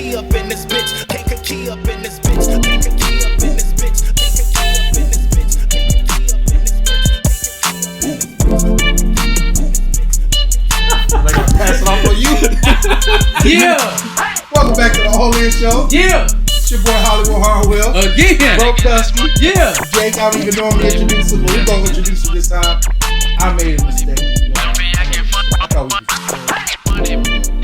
Kankakee up in this bitch. Kankakee up in this bitch. Kankakee up in this bitch. Kankakee up in this bitch. Kankakee up in this bitch. I'm gonna pass it off on you. Yeah. Welcome back to the All In Show. Yeah. It's your boy Hollywood Harwell. Again. Bro Dusty. Yeah. Jake, I don't even normally introduce him, but we're gonna introduce him this time. I made a mistake. I thought we were just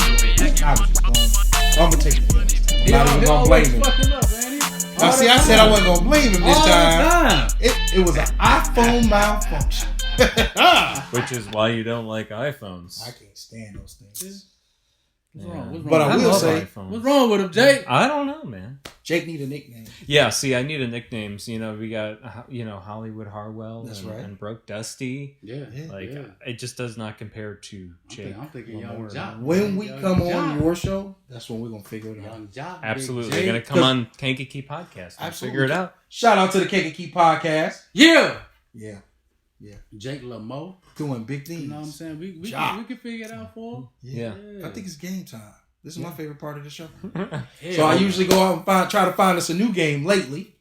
I'm gonna take it this time. I'm not even gonna blame him. Now, see, I said I wasn't gonna blame him this time. It was an iPhone malfunction. Which is why you don't like iPhones. I can't stand those things. What's wrong? But I will say, what's wrong with him, Jake? I don't know, man. Jake need a nickname. Yeah, see, I need a nicknames. You know, we got Hollywood Harwell. That's right. And Broke Dusty. Yeah. It just does not compare to Jake. I'm thinking Young Jacques. When we come on your show, that's when we're gonna figure it out. Young Jacques. Absolutely, they're gonna come on Kankakee Podcast and figure it out. Shout out to the Kankakee Podcast. Yeah. Yeah. Jake LaMore. Doing big things. You know what I'm saying? We can figure it out for him. Yeah. I think it's game time. This is my favorite part of the show. Yeah. So I usually go out and try to find us a new game lately.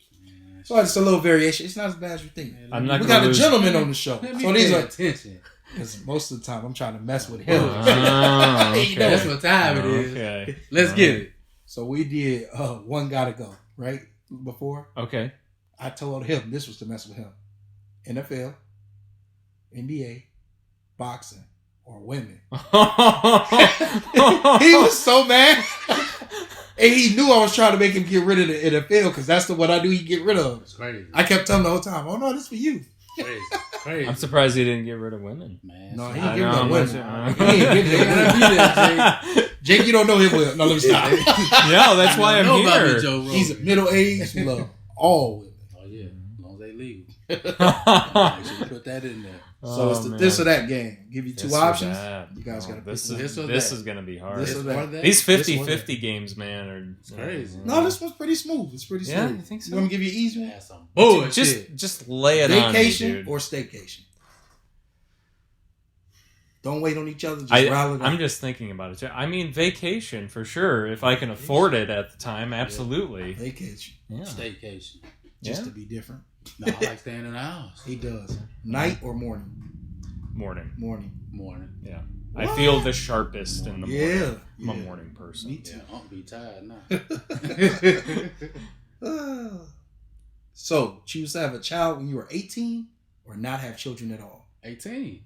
So it's a little variation. It's not as bad as you think. We got a gentleman on the show. So these are attention. Because most of the time I'm trying to mess with him. Okay. That's what time it is. Okay. Let's get it. So we did One Gotta Go, right? Before. Okay. I told him this was to mess with him. NFL, NBA, boxing, or women. He was so mad. And he knew I was trying to make him get rid of the NFL because that's what I knew he'd get rid of. It's crazy. I kept telling him the whole time, oh no, this is for you. Crazy. I'm surprised he didn't get rid of women. Man, No, he ain't ain't give them women. know. He ain't give them women. Jake, you don't know him well. No, let me stop. Yeah, that's why I'm here. He's a middle-aged. We love all women. Oh, yeah. As long as they legal. Make sure you put that in there. So it's the this or that game. Give you two options. You guys got to pick This one. is going to be hard. This or that. These 50-50 games, man, are crazy. No, this one's pretty smooth. It's pretty smooth. Yeah, you think so? You want me to give you an easy one? Oh, just lay it on me, Vacation dude. or staycation? Don't wait on each other. Just rally it I'm up. just thinking about it. I mean, vacation for sure. If I can afford it at the time, absolutely. Vacation. Yeah. Staycation. Just to be different. No, I like staying in the house. He does. Night or morning? Morning. Morning. Yeah. What? I feel the sharpest in the morning. Yeah. I'm a morning person. Me too. Yeah, I'm be tired now. So, choose to have a child when you are 18 or not have children at all. 18.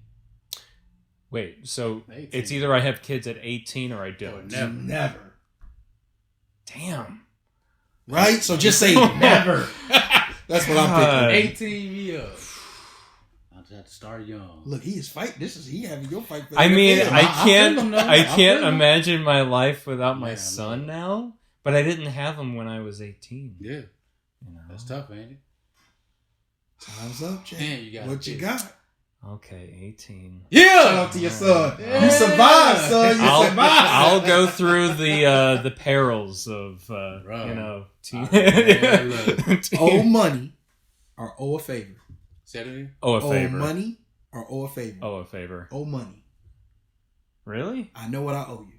Wait, so 18. it's either I have kids at 18 or I don't. Never. Damn. Right? So just say never. That's what I'm thinking. 18 years. I just have to start young. Look, he is fighting. He having your fight. I mean, NFL. I can't imagine my life without my Man, son now. But I didn't have him when I was 18. Yeah. You know? That's tough, ain't it? Time's up, Jay. Man, you got what you got? Okay, 18. Yeah. Shout out to your son. Yeah. You survived, son. You survived. I'll go through the perils of Owe money or owe a favor. Saturday. Oh, a favor. Owe money or owe a favor. Oh, a favor. Owe money. Really? I know what I owe you.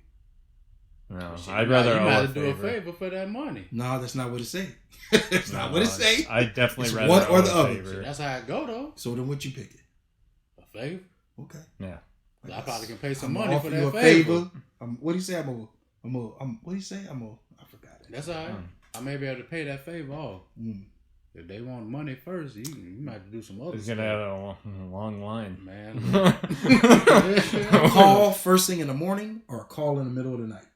No, I'd rather owe a do a favor. favor for that money. No, that's not what it say. That's not what it say. I definitely It's rather one or owe the a other. favor. That's how it go though. So then, what you pick it? A favor. Okay. Yeah. I probably can pay some I'm money offer for you that a favor. What do you say? What do you say? I forgot it. That's all right. I may be able to pay that favor off. If they want money first, you might have to do some other He's stuff. gonna have a long line, man. Call first thing in the morning or call in the middle of the night?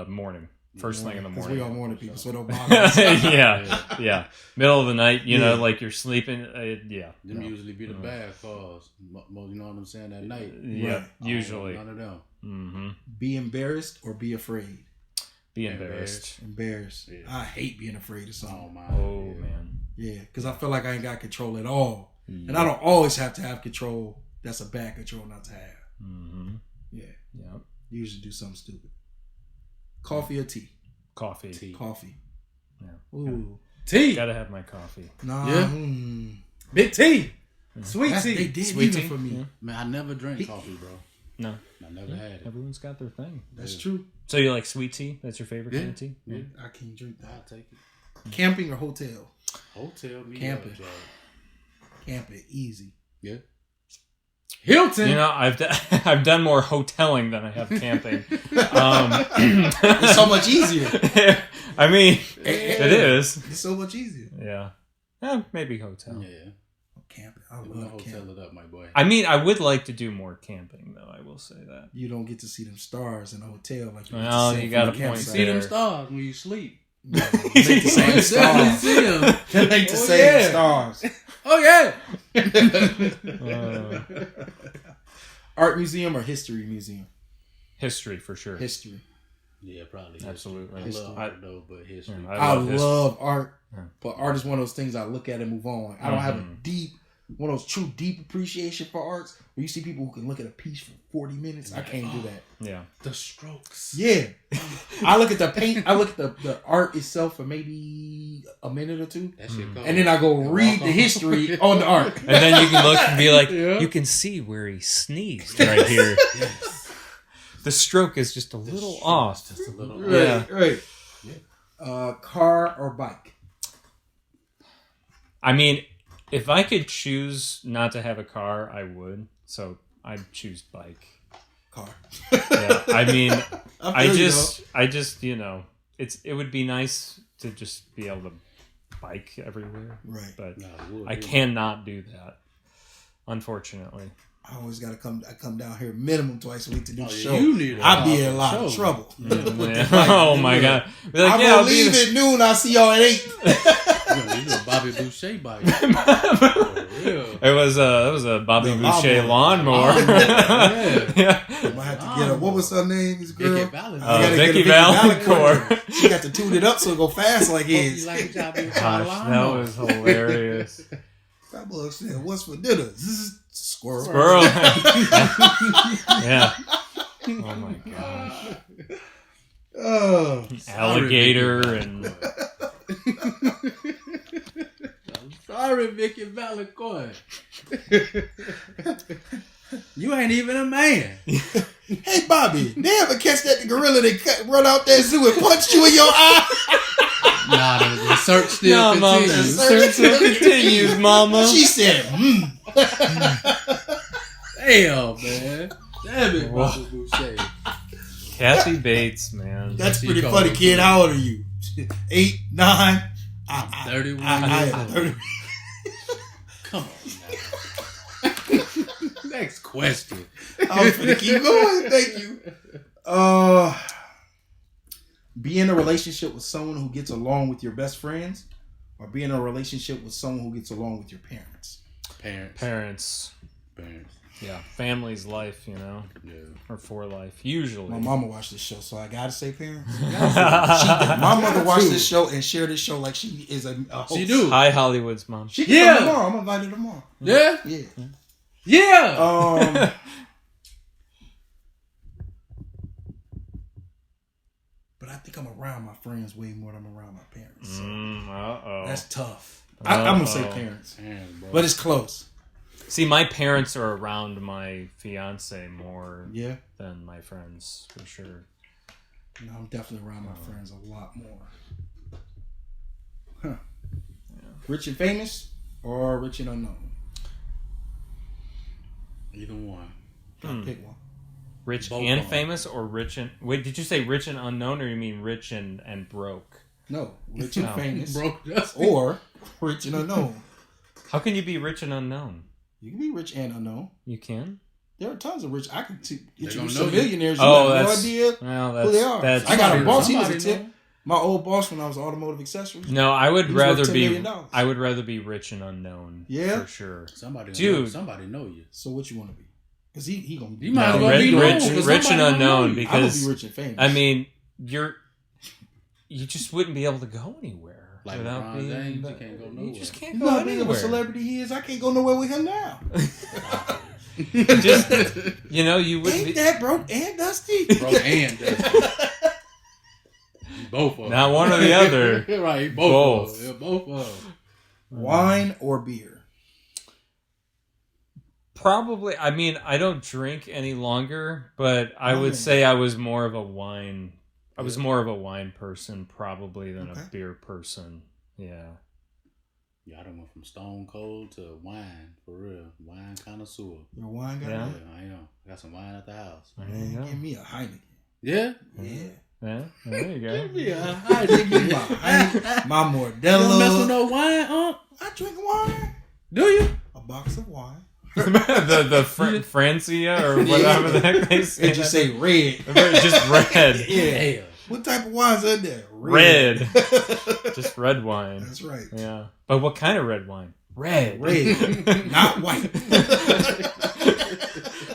Morning. First thing in the Because morning. we all morning people, so don't bother us. yeah. Middle of the night, you know, like you're sleeping. Them usually be the bad calls. You know what I'm saying? At night. Yeah, Right. usually. None of them. Mm-hmm. Be embarrassed or be afraid? Be embarrassed. Embarrassed. Yeah. I hate being afraid of Oh, something. my. Oh, man. Yeah, because I feel like I ain't got control at all. And I don't always have to have control. That's a bad control not to have. Mm-hmm. Yeah. Yep. Usually do something stupid. Coffee or tea? Coffee. Tea. Coffee. Yeah. Ooh. Tea. Gotta have my coffee. Nah. Yeah. Big tea. Sweet tea. They did Sweet even tea? for me. Yeah. Man, I never drink coffee, bro. No. I never had it. Everyone's got their thing. That's true. So you like sweet tea? That's your favorite kind of tea? Yeah. I can't drink I'll that. take it. Camping or hotel? Hotel, me Camping. up, Jacques. Camping, easy. Yeah. Hilton. You know, I've done more hoteling than I have camping. It's so much easier. I mean, it is. It's so much easier. Yeah. Maybe hotel. Yeah. Camping. I You know, love hotel camping. it up, my boy. I mean, I would like to do more camping, though. I will say that. You don't get to see them stars in a hotel like you Well, get to see you them got from a the point campsite. See them there. stars when you sleep. No, they ain't the same Definitely stars. see them. They ain't the Oh, same yeah. stars. Oh yeah. Art museum or history museum? History, for sure. History. Yeah, probably. Absolutely. I History. love art though, but history. Yeah, I love history. love art, Yeah. but art is one of those things I look at and move on. I don't have a one of those true deep appreciation for arts where you see people who can look at a piece for 40 minutes. I can't do that. Yeah. The strokes. Yeah. I look at the paint, I look at the art itself for maybe a minute or two. That shit cold. And then I go And read walk the on. history on the art. And then you can look and be like, Yeah. you can see where he sneezed right here. Yes. The stroke is just a little off. Just a little. Yeah. Right. Yeah. Car or bike? I mean, if I could choose not to have a car, I would. So I'd choose bike. Car. Yeah. I mean, I feel you, just, you know, it would be nice to just be able to bike everywhere. Right. But Nah, wood, I yeah. cannot do that, unfortunately. I always gotta come down here minimum twice a week to do the yeah, show. you need a I'd be car in a lot of show. trouble. Yeah. Oh my god! Be like, I'm yeah, gonna I'll be leave there. at noon. I'll see y'all at 8. You know, Bobby Boucher bike. For real. It was a Bobby The Boucher lawnmower. lawnmower. Yeah. Yeah. I might have to get her. What was her name? His girl. Vicky Valentine. I gotta get a Vicky Vicky Valancourt. Valancourt. She got to tune it up so it go fast like You his. like a job in Gosh, that was hilarious. That boy said, "What's for dinner?" Zzz, squirrel. Squirrel. Yeah. Oh my gosh. Oh, Alligator and I'm sorry, Vicky Valancourt. You ain't even a man. hey Bobby, they ever catch that gorilla that run out that zoo and punch you in your eye? Nah, the search still no, mom. continues. The search still continues, mama. She said, Damn, man. Damn it, Whoa. Bobby Boucher. Kathy Bates, man. That's She pretty called funny, him kid. too. How old are you? 8, 9. I'm 31 I years am old. 30. Come on now. Next question. I was gonna keep going. Thank you. Be in a relationship with someone who gets along with your best friends, or be in a relationship with someone who gets along with your parents. Parents. Yeah, family's life, you know, Yeah. or for life, usually. My mama watched this show, so I gotta say parents. My mother watched this show and shared this show like she is a host. She do. Hi, Hollywood's mom. She can Yeah. come tomorrow. I'm invited tomorrow. Yeah? Yeah. Yeah. But I think I'm around my friends way more than I'm around my parents. So Uh-oh. that's tough. I'm gonna say Uh-oh. parents, Damn, bro. but it's close. See, my parents are around my fiance more Yeah. than my friends, for sure. No, I'm definitely around my friends a lot more. Huh. Rich and famous or rich and unknown? Either one. Gotta pick one. Rich Both and of 'em. famous, or rich and... Wait, did you say rich and unknown, or you mean rich and broke? No, rich and No. famous Broke Dusty. or rich and unknown. How can you be rich and unknown? You can be rich and unknown. You can? There are tons of rich. I can introduce gonna some know you. millionaires. You Oh, have no that's... idea Well, who they are. that's I got a true. boss. He was a Somebody tip. know. My old boss when I was automotive accessories. No, I would He's worth rather $10 be... million. I would rather be rich and unknown. Yeah? For sure. Somebody Dude. know, somebody know you. So what you want to be? Because he gonna be. You might as No, well be known, rich 'cause and somebody gonna know unknown, you. because... I'm gonna be rich and famous. I mean, you just wouldn't be able to go anywhere Like without LeBron being. James, you can't go You nowhere. just can't you go know how big of a anywhere. celebrity he is. I can't go nowhere with him now. Just you know, you wouldn't Ain't be. that broke and dusty? Bro, and Dusty. Both of them. Not one or the other. Right, Both. both. Of them. Yeah, both of them. Wine or beer? Probably. I mean, I don't drink any longer, but I would say I was more of a wine. I was more of a wine person probably than a beer person. Yeah. Yeah, I done went from stone cold to wine, for real. Wine connoisseur. You're a wine guy? Yeah, I am. Got some wine at the house. Man, give me a Heineken. Yeah? Yeah. Yeah, there you go. Give me a Heineken. My You Modelo. don't mess with no wine, huh? I drink wine. Do you? A box of wine. the Francia or whatever the heck they say. It just say red. Just red. Yeah. What type of wine's in there? Red. Just red wine. That's right. Yeah. But what kind of red wine? Red. Red. Not white.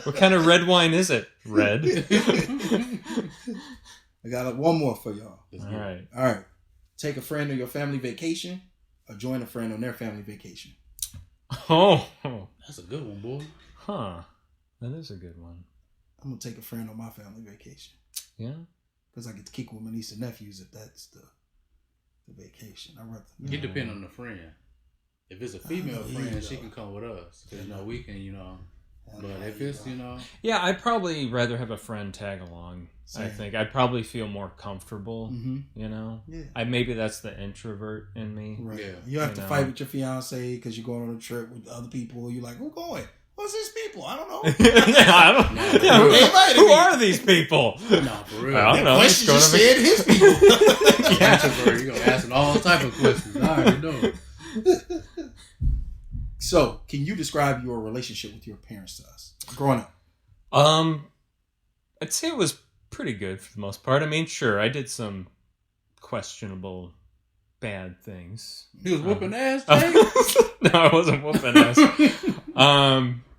What kind of red wine is it? Red. I got one more for y'all. All right. All right. Take a friend on your family vacation or join a friend on their family vacation. Oh. That's a good one, boy. Huh. That is a good one. I'm going to take a friend on my family vacation. Yeah. Because I get to kick with my niece and nephews if that's the vacation. It depends on the friend. If it's a female friend, she can come with us. Because, we can, But if it's, Yeah, I'd probably rather have a friend tag along. Same. I think I'd probably feel more comfortable, Yeah. Maybe that's the introvert in me. Right. Yeah. You have to fight with your fiance because you're going on a trip with other people. You're like, who going? What's these people? I don't know. Who are these people? Nah, for real. I don't know. Question just said his people. Introvert, you're going to ask all type of questions. I already know. So, can you describe your relationship with your parents to us growing up? I'd say it was pretty good for the most part. I mean, sure, I did some questionable bad things. He was whooping ass, Jay? No, I wasn't whooping ass.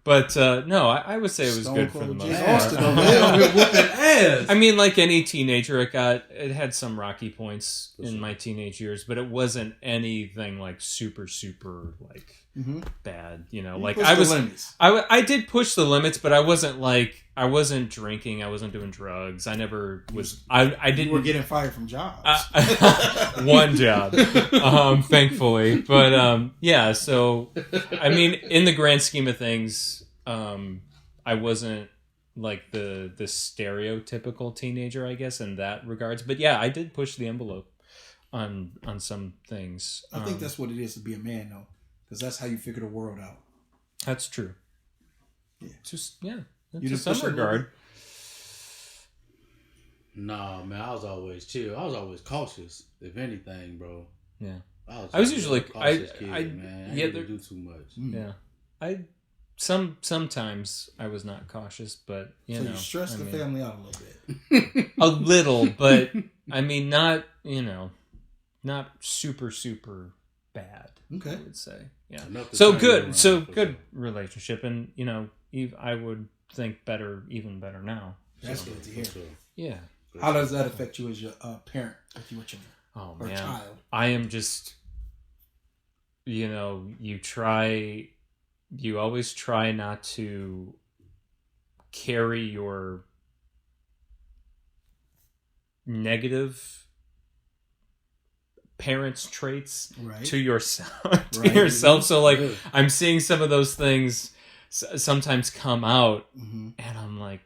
But no, I would say it was good for the most part. Whooping ass. I mean, like any teenager, it had some rocky points in my teenage years, but it wasn't anything like super like bad. Like I was, I did push the limits, but I wasn't drinking, I wasn't doing drugs. I never was. I didn't. You were getting fired from jobs. One job, thankfully. But yeah. So I mean, in the grand scheme of things, I wasn't like the stereotypical teenager, I guess, in that regards. But yeah, I did push the envelope on some things. I think that's what it is to be a man, though, because that's how you figure the world out. That's true. Yeah. Just yeah. You To some regard. Nah, man, I was always chill. I was always cautious, if anything, bro. Yeah. I was usually cautious kid, man. I yeah, didn't do too much. Yeah. Sometimes I was not cautious, but you stress the family out a little bit. A little, but I mean not super bad. Okay. I would say. Yeah. So good relationship, and I would think even better now. That's good to hear. Yeah. How does that affect you as your parent with your children? Oh or man, child? I am just. You always try not to carry your negative parents' traits to yourself. So like, I'm seeing some of those things sometimes come out, and I'm like,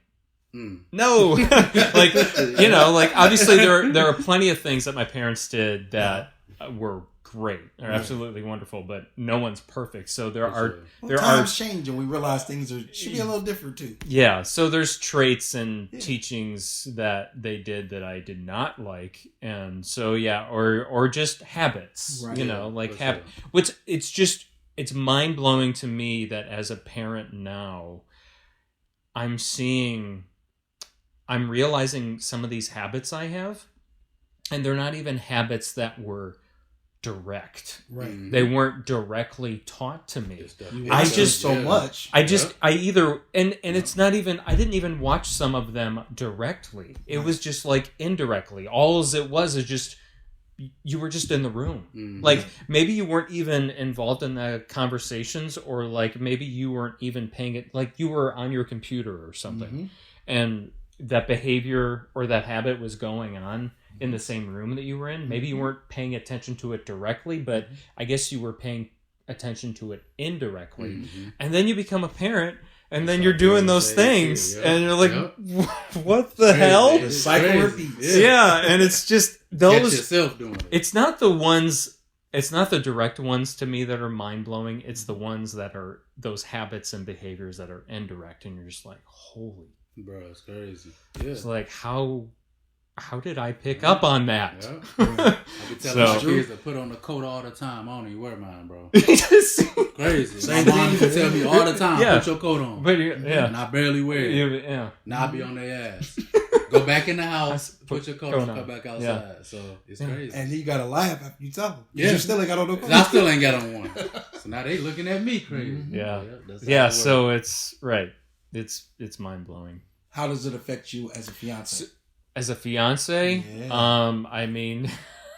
no, like obviously there are plenty of things that my parents did that were great, are absolutely wonderful, but no one's perfect. So times change, and we realize things should be a little different too. Yeah, so there's traits and teachings that they did that I did not like, and so or just habits, habit. Which it's mind blowing to me that as a parent now, I'm realizing some of these habits I have, and they're not even habits that were direct. Right. They weren't directly taught to me. I just so much. It's not even, I didn't even watch some of them directly. It was just like indirectly. All it was is just, you were just in the room. Mm-hmm. Like maybe you weren't even involved in the conversations, or like maybe you weren't even paying it, like you were on your computer or something. And that behavior or that habit was going on in the same room that you were in. Maybe you weren't paying attention to it directly, but I guess you were paying attention to it indirectly. Mm-hmm. And then you become a parent, and then you're doing those things, and you're like, what the hell? The cycle repeats. Yeah, and it's just Catch those. yourself doing it. It's not the ones. It's not the direct ones to me that are mind blowing. It's the ones that are those habits and behaviors that are indirect, and you're just like, holy, Bro, it's crazy. Yeah. it's like how did I pick up on that? Yeah. I be telling my So- kids to put on the coat all the time. I don't even wear mine, bro. Just- Crazy. Same My mom thing. used to tell me all the time, Yeah. put your coat on. but yeah, And I barely wear it. yeah. Now I be on their ass. Go back in the house, put your coat on, come back outside. So it's crazy. And then you gotta laugh after you tell them. Yeah. You still ain't got on no 'Cause I still ain't got on one. So now they looking at me crazy. Yeah. That's how Yeah, it so works. it's right. It's mind blowing. How does it affect you as a fiance? As a fiance, Yeah. I mean,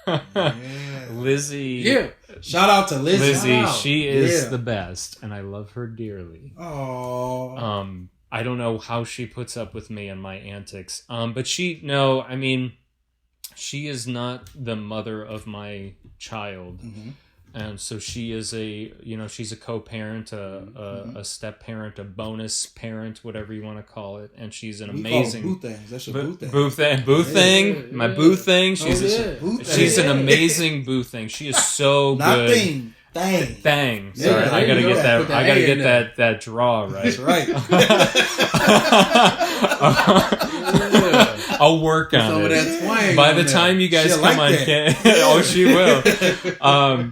Yeah. Lizzie. Yeah. Shout out to Lizzie. Lizzie, she is Yeah. the best, and I love her dearly. Oh. I don't know how she puts up with me and my antics. But she is not the mother of my child. Mm-hmm. And so she is she's a co-parent, a step-parent, a bonus parent, whatever you want to call it. And she's an amazing... boo things. That's your boo thing. Boo thing. My boo thing. She's Boo thing. she's an amazing boo thing. She is so Not good. thing. Thing. Thang. Yeah, Sorry, there I gotta you get go. that. Put that I gotta A get in there. that draw right. That's right. I'll work on Some of it. that twang. By on the there. time you guys She'll come like on, that. oh, she will.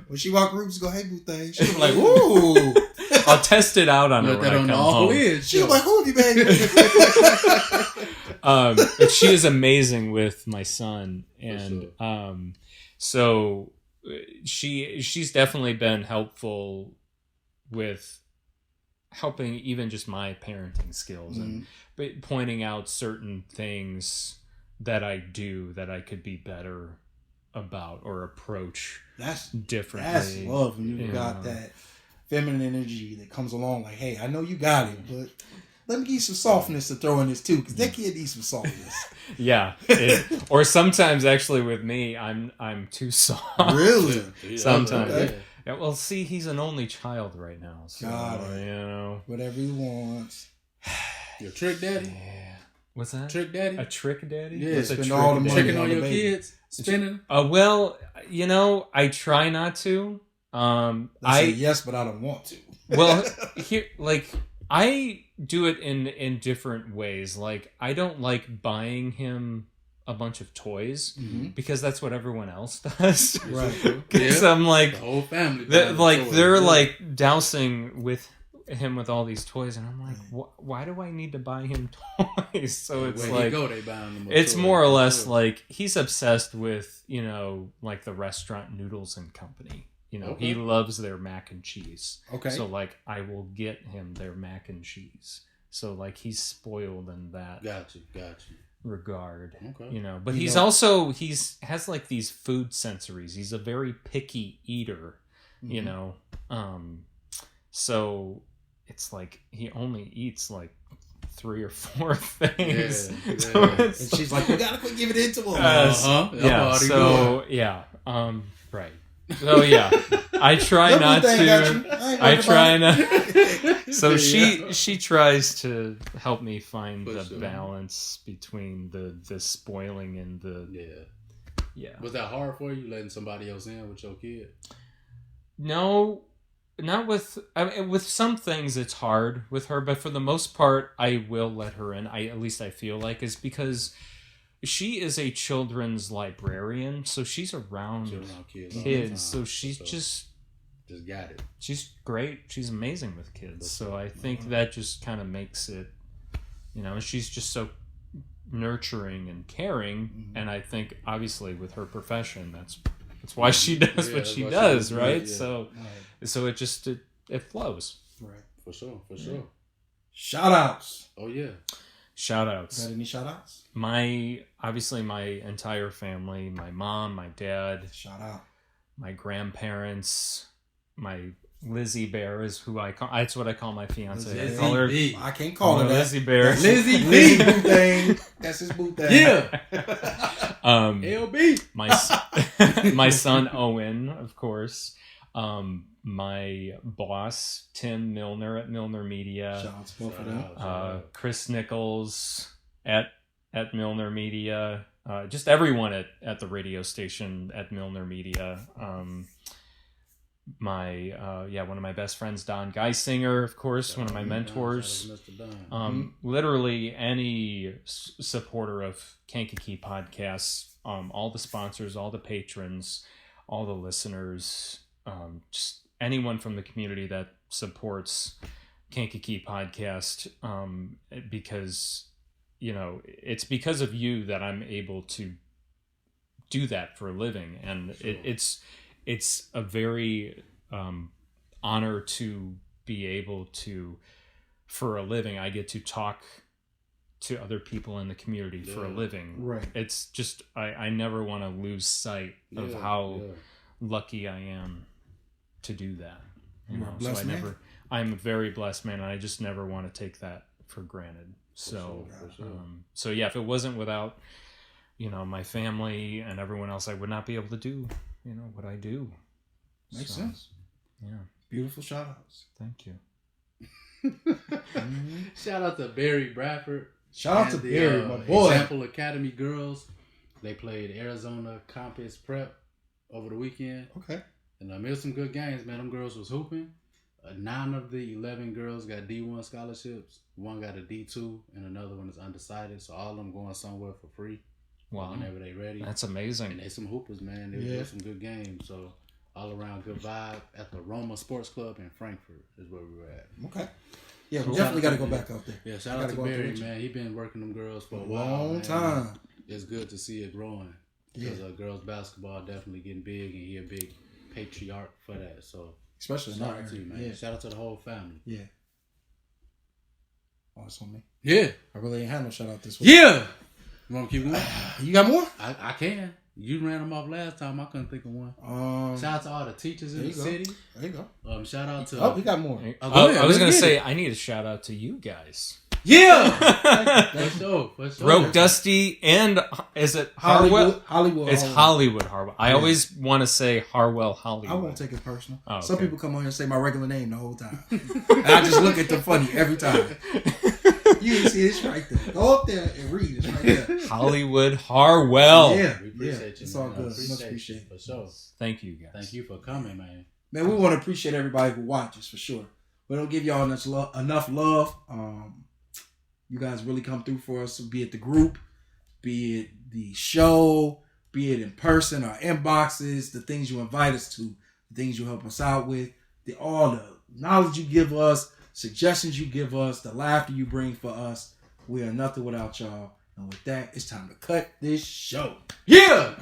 When she walk rooms, go, hey, boo thing. She'll be like, ooh. I'll test it out on her Let when that I on come the all home. in. She'll be like, who have you been? But she is amazing with my son, and sure. so she's definitely been helpful with helping even just my parenting skills and pointing out certain things that I do that I could be better about or approach That's differently. That's love when you Yeah. got that feminine energy that comes along like, hey, I know you got it, but let me give you some softness to throw in this too, because that kid needs some softness. Yeah, or sometimes actually with me, I'm too soft. Really? Yeah, Sometimes. Okay. Yeah, well, see, he's an only child right now, so Got it. you know. Whatever he wants. Your trick daddy? Yeah. What's that? Trick daddy? A trick daddy? Yeah, What's a spend trick all the daddy? money. Tricking on the your baby. kids? Spending? Well, you know, I try not to. I say yes, but I don't want to. Well, here, like, I do it in different ways. Like, I don't like buying him a bunch of toys because that's what everyone else does. Right. Because Yeah. I'm like, The whole family. they're Yeah. like dousing with him with all these toys, and I'm like, why do I need to buy him toys? So it's Where like, he go, they buying them a it's toy. more or less Sure. like he's obsessed with, you know, like the restaurant Noodles and Company. You know, Okay. he loves their mac and cheese. Okay. So like, I will get him their mac and cheese. So like, he's spoiled in that Got you. regard. Okay. You know, but You he's know- also has like these food sensories. He's a very picky eater. You know, so it's like he only eats like 3 or 4 things. Yeah, So yeah. it's And she's like, you gotta quit giving it to him. Uh-huh. That's yeah. already So yeah. Right. So yeah, I try That not boo thing got to. you. ain't I worried try about it. not. So Yeah. she tries to help me find For the sure. balance between the spoiling and the Yeah. Was that hard for you, letting somebody else in with your kid? No, not with. I mean, with some things it's hard with her, but for the most part, I will let her in. At least I feel like is because she is a children's librarian, so she's around Children on kids. all the kids. time. So she's So, just got it. she's great. She's amazing with kids. So I think that just kind of makes it, you know, she's just so nurturing and caring. And I think obviously with her profession, that's why she does Yeah, what that's she why she does, does it, right? yeah. So it just it flows. Right. For sure. For sure. Shout outs. Oh yeah. Shout outs. Got any shout outs? My entire family, my mom, my dad, Shout out. my grandparents, my Lizzie Bear is who I call. That's what I call my fiance. I Lizzie call her B. I can't call her that. Lizzie Bear. Lizzie B. boo thing. That's his boo thing. Yeah. Um, LB. my son Owen, of course. my boss, Tim Milner at Milner Media. Shout out to both of them. Chris Nichols at Milner Media. Just everyone at the radio station at Milner Media. One of my best friends, Don Geisinger, of course, one of my mentors. Literally any supporter of Kankakee Podcasts, all the sponsors, all the patrons, all the listeners, just anyone from the community that supports Kankakee Podcast, because, it's because of you that I'm able to do that for a living. And sure. It's a very honor to be able to, for a living, I get to talk to other people in the community for a living. Right. It's just, I never want to lose sight of how lucky I am to do that. You're a blessed man. I'm a very blessed man, and I just never want to take that for granted. So, if it wasn't without, my family and everyone else, I would not be able to do, what I do. Makes sense. Yeah. Beautiful shout outs. Thank you. Shout out to Barry Bradford. Shout out to Barry, my boy. Example Academy girls. They played Arizona Campus Prep over the weekend. Okay. And it was some good games, man. Them girls was hooping. 9 of the 11 girls got D1 scholarships. 1 got a D2, and another one is undecided. So all of them going somewhere for free. Wow. Whenever they ready. That's amazing. And they some hoopers, man. They were some good games. So all around good vibe at the Roma Sports Club in Frankfurt is where we were at. Okay. Yeah, we definitely got to go back out there. Yeah, shout out to Barry, man. He been working them girls for a long time. It's good to see it growing. Because girls basketball definitely getting big, and he a big patriarch for that. So especially shout out to you, man. Yeah. Shout out to the whole family. Yeah. Oh, it's on me. Yeah. I really ain't had no shout out this week. Yeah. You want to keep going? You got more? I can. You ran them off last time. I couldn't think of one. Shout out to all the teachers in the city. There you go. Shout out to... Oh, we got more. I was going to say, I need a shout out to you guys. Yeah! For sure. Broke Dusty and is it Harwell? Hollywood. It's Hollywood Harwell. I always want to say Harwell Hollywood. I won't take it personal. Oh, okay. Some people come on here and say my regular name the whole time. And I just look at them funny every time. You didn't see it's right there. Go up there and read. It's right there. Hollywood Harwell. Yeah. We appreciate you. It's all man. good. Much appreciated. For sure. Thank you, guys. Thank you for coming, man. Man, we want to appreciate everybody who watches for sure. We don't give y'all enough love. You guys really come through for us, be it the group, be it the show, be it in person, our inboxes, the things you invite us to, the things you help us out with, all the knowledge you give us, suggestions you give us, the laughter you bring for us. We are nothing without y'all. And with that, it's time to cut this show. Yeah!